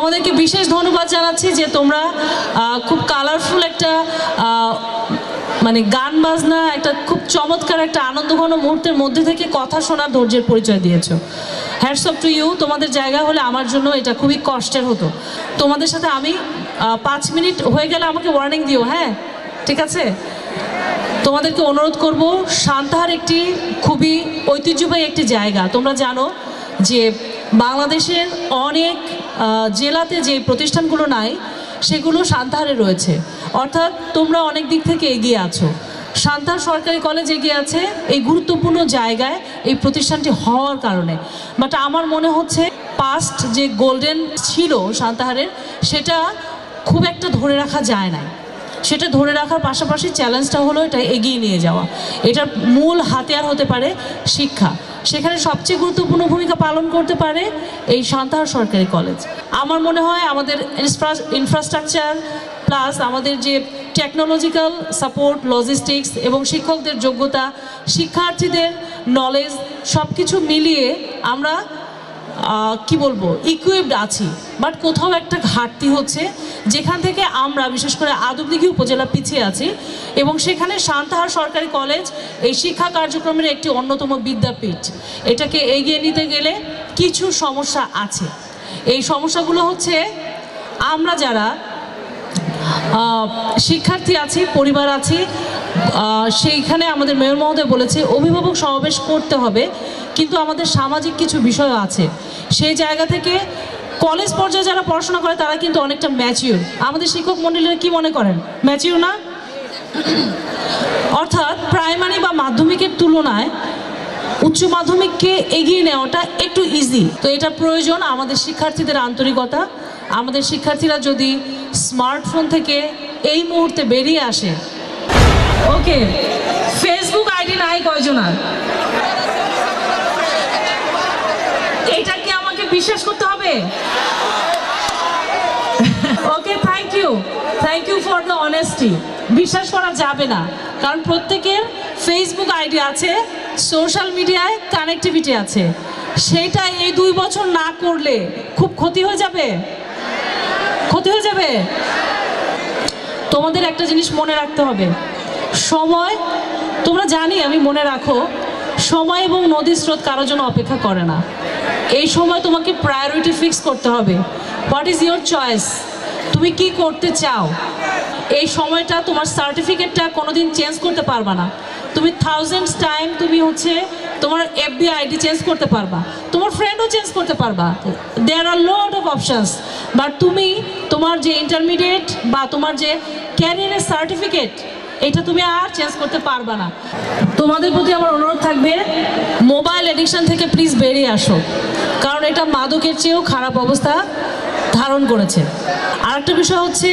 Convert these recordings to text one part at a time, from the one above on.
তোমাদেরকে বিশেষ ধন্যবাদ জানাচ্ছি যে তোমরা খুব কালারফুল একটা মানে গান বাজনা একটা খুব চমৎকার একটা আনন্দঘন মুহূর্তের মধ্যে থেকে কথা শোনার ধৈর্যের পরিচয় দিয়েছো। Hats off to you. তোমাদের জায়গা হলে আমার জন্য এটা খুবই কষ্টের হতো। তোমাদের সাথে আমি 5 মিনিট হয়ে গেলে আমাকে ওয়ার্নিং দিও, হ্যাঁ ঠিক আছে? তোমাদেরকে অনুরোধ করব, সান্তাহার একটি খুবই ঐতিহ্যবাহী একটি জায়গা। তোমরা জানো যে বাংলাদেশের অনেক জেলাতে যে প্রতিষ্ঠানগুলো নাই সেগুলো সান্তাহারে রয়েছে, অর্থাৎ তোমরা অনেক দিক থেকে এগিয়ে আছো। সান্তাহার সরকারি কলেজ এগিয়ে আছে এই গুরুত্বপূর্ণ জায়গায় এই প্রতিষ্ঠানটি হওয়ার কারণে। বাট আমার মনে হচ্ছে পাস্ট যে গোল্ডেন ছিল সান্তাহারের সেটা খুব একটা ধরে রাখা যায় না। সেটা ধরে রাখার পাশাপাশি চ্যালেঞ্জটা হলো এটা এগিয়ে নিয়ে যাওয়া। এটার মূল হাতিয়ার হতে পারে শিক্ষা। সেখানে সবচেয়ে গুরুত্বপূর্ণ ভূমিকা পালন করতে পারে এই সান্তাহার সরকারি কলেজ। আমার মনে হয় আমাদের ইনফ্রাস্ট্রাকচার প্লাস আমাদের যে টেকনোলজিক্যাল সাপোর্ট, লজিস্টিক্স এবং শিক্ষকদের যোগ্যতা, শিক্ষার্থীদের নলেজ সব কিছু মিলিয়ে আমরা কি বলবো ইকুইপড আছি। বাট কোথাও একটা ঘাটতি হচ্ছে যেখান থেকে আমরা বিশেষ করে আদবদিঘি উপজেলা পিছিয়ে আছি, এবং সেখানে সান্তাহার সরকারি কলেজ এই শিক্ষা কার্যক্রমের একটি অন্যতম বিদ্যাপীঠ। এটাকে এগিয়ে নিতে গেলে কিছু সমস্যা আছে। এই সমস্যাগুলো হচ্ছে আমরা যারা শিক্ষার্থী আছি, পরিবার আছি, সেইখানে আমাদের মেয়র মহোদয় বলেছে অভিভাবক সমাবেশ করতে হবে, কিন্তু আমাদের সামাজিক কিছু বিষয় আছে। সেই জায়গা থেকে কলেজ পর্যায়ে যারা পড়াশোনা করে তারা কিন্তু অনেকটা ম্যাচিউর। আমাদের শিক্ষক মণ্ডলীরা কি মনে করেন ম্যাচিউর না? অর্থাৎ প্রাইমারি বা মাধ্যমিকের তুলনায় উচ্চ মাধ্যমিককে এগিয়ে নেওয়াটা একটু ইজি। তো এটা প্রয়োজন আমাদের শিক্ষার্থীদের আন্তরিকতা। আমাদের শিক্ষার্থীরা যদি স্মার্টফোন থেকে এই মুহূর্তে বেরিয়ে আসে। ওকে, ফেসবুক আইডি নাই কয়জনার? এটা কি আমাকে বিশ্বাস করতে হবে? Okay, thank you for the honesty. বিশ্বাস করা যাবে না, কারণ প্রত্যেকের ফেসবুক আইডি আছে, সোশ্যাল মিডিয়ায় কানেক্টিভিটি আছে। সেটা এই 2 বছর না করলে খুব ক্ষতি হয়ে যাবে। তোমাদের একটা জিনিস মনে রাখতে হবে, সময়, তোমরা জানি আমি মনে রাখো, সময় এবং নদীর স্রোত কারোর জন্য অপেক্ষা করে না। এই সময় তোমাকে প্রায়োরিটি ফিক্স করতে হবে। What is your choice? তুমি কি করতে চাও? এই সময়টা তোমার সার্টিফিকেটটা কোনোদিন চেঞ্জ করতে পারবা না। তুমি থাউজেন্ডস টাইম তুমি তোমার এফবি আইডি চেঞ্জ করতে পারবা, তোমার ফ্রেন্ডও চেঞ্জ করতে পারবা, দেয়ার আর লট অফ অপশানস। বাট তুমি তোমার যে ইন্টারমিডিয়েট বা তোমার যে ক্যারিয়ারের সার্টিফিকেট, এটা তুমি আর চেঞ্জ করতে পারবা না। তোমাদের প্রতি আমার অনুরোধ থাকবে, মোবাইল এডিকশন থেকে প্লিজ বেরিয়ে আসো, কারণ এটা মাদকের চেয়েও খারাপ অবস্থা ধারণ করেছে। আরেকটা বিষয় হচ্ছে,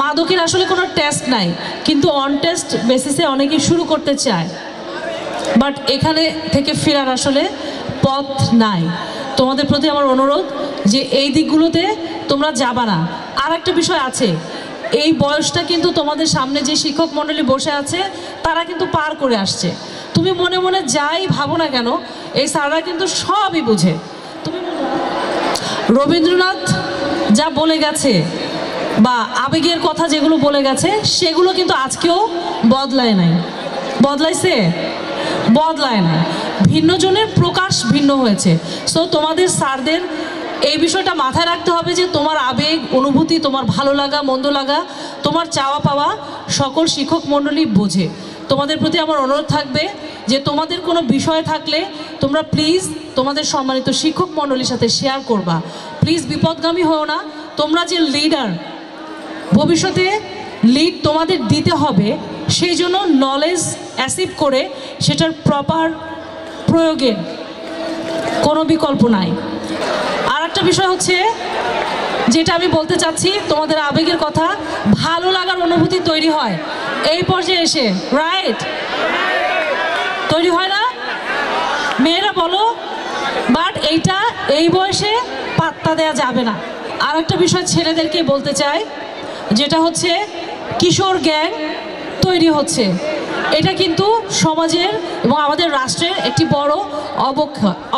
মাদকের আসলে কোনো টেস্ট নাই, কিন্তু অন টেস্ট বেসিসে অনেকেই শুরু করতে চায়, বাট এখানে থেকে ফেরার আসলে পথ নাই। তোমাদের প্রতি আমার অনুরোধ যে এই দিকগুলোতে তোমরা যাবা না। আর একটা বিষয় আছে, এই বয়সটা কিন্তু তোমাদের সামনে যে শিক্ষক মণ্ডলী বসে আছে তারা কিন্তু পার করে আসছে। তুমি মনে মনে যাই ভাবো না কেন, এই স্যাররা কিন্তু সবই বুঝে। তুমি রবীন্দ্রনাথ যা বলে গেছে বা আবেগের কথা যেগুলো বলে গেছে সেগুলো কিন্তু আজকেও বদলায় নাই। বদলাইছে? বদলায় না। ভিন্নজনের প্রকাশ ভিন্ন হয়েছে। সো তোমাদের স্যারদের এই বিষয়টা মাথায় রাখতে হবে যে তোমার আবেগ, অনুভূতি, তোমার ভালো লাগা, মন্দ লাগা, তোমার চাওয়া পাওয়া সকল শিক্ষক মণ্ডলী বোঝে। তোমাদের প্রতি আমার অনুরোধ থাকবে যে তোমাদের কোনো বিষয় থাকলে তোমরা প্লিজ তোমাদের সম্মানিত শিক্ষক মণ্ডলীর সাথে শেয়ার করবা। প্লিজ বিপদগামী হও না। তোমরা যে লিডার, ভবিষ্যতে লিড তোমাদের দিতে হবে, সেই জন্য নলেজ অ্যাসিভ করে সেটার প্রপার প্রয়োগের কোনো বিকল্প নাই। আর একটা বিষয় হচ্ছে যেটা আমি বলতে চাচ্ছি, তোমাদের আবেগের কথা, ভালো লাগার অনুভূতি তৈরি হয় এই পর্যায়ে এসে, রাইট? তৈরি হয় না? মেয়েরা বলো। বাট এইটা এই বয়সে পাত্তা দেওয়া যাবে না। আর একটা বিষয় ছেলেদেরকে বলতে চাই, যেটা হচ্ছে কিশোর গ্যাং তৈরি হচ্ছে। এটা কিন্তু সমাজের এবং আমাদের রাষ্ট্রের একটি বড়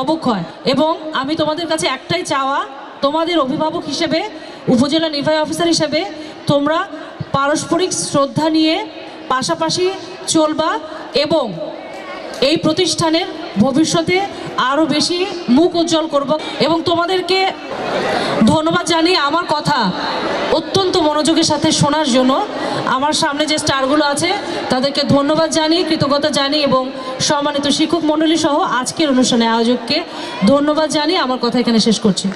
অবক্ষয়। এবং আমি তোমাদের কাছে একটাই চাওয়া, তোমাদের অভিভাবক হিসেবে, উপজেলা নির্বাহী অফিসার হিসেবে তোমরা পারস্পরিক শ্রদ্ধা নিয়ে পাশাপাশি চলবা এবং এই প্রতিষ্ঠানের ভবিষ্যতে আরও বেশি মুখ উজ্জ্বল করব। এবং তোমাদেরকে ধন্যবাদ জানিয়ে আমার কথা অত্যন্ত মনোযোগের সাথে শোনার জন্য আমার সামনে যে স্টারগুলো আছে তাদেরকে ধন্যবাদ জানিয়ে, কৃতজ্ঞতা জানিয়ে এবং সম্মানিত শিক্ষক মণ্ডলী সহ আজকের অনুষ্ঠানে আয়োজককে ধন্যবাদ জানিয়ে আমার কথা এখানে শেষ করছি।